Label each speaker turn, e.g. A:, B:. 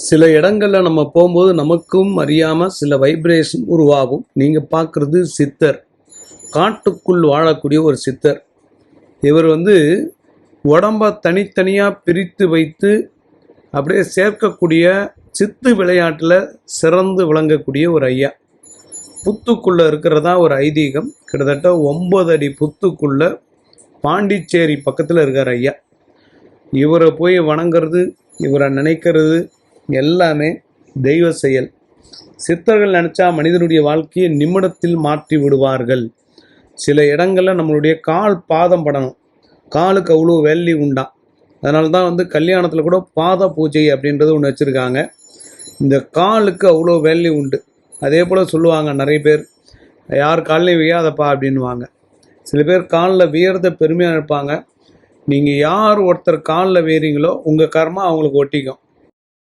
A: சில இடங்களில் நம்ம போகும்போது நமக்கும் அறியாமல் சில வைப்ரேஷன் உருவாகும். நீங்கள் பார்க்குறது சித்தர், காட்டுக்குள் வாழக்கூடிய ஒரு சித்தர். இவர் உடம்பை தனித்தனியாக பிரித்து வைத்து அப்படியே சேர்க்கக்கூடிய சித்து விளையாட்டில் சிறந்து விளங்கக்கூடிய ஒரு ஐயா. புத்துக்குள்ளே இருக்கிறதா ஒரு ஐதீகம். கிட்டத்தட்ட 9 அடி புத்துக்குள்ளே பாண்டிச்சேரி பக்கத்தில் இருக்கார் ஐயா. இவரை போய் வணங்கிறது, இவரை நினைக்கிறது எல்லாமே தெய்வ செயல். சித்தர்கள் நினச்சா மனிதனுடைய வாழ்க்கையை நிமிடத்தில் மாற்றி விடுவார்கள். சில இடங்களில் நம்மளுடைய கால் பாதம் படணும். காலுக்கு அவ்வளோ வேல்யூ உண்டாம். அதனால தான் கல்யாணத்தில் கூட பாத பூஜை அப்படின்றது ஒன்று வச்சுருக்காங்க. இந்த காலுக்கு அவ்வளோ வேல்யூ உண்டு. அதே போல் சொல்லுவாங்க நிறைய பேர், யார் காலையும் வியாதப்பா அப்படின்வாங்க. சில பேர் காலில் வியறத பெருமையாக இருப்பாங்க. நீங்கள் யார் ஒருத்தர் காலில் வேறீங்களோ உங்கள் கர்மா அவங்களுக்கு ஒட்டிக்கும்.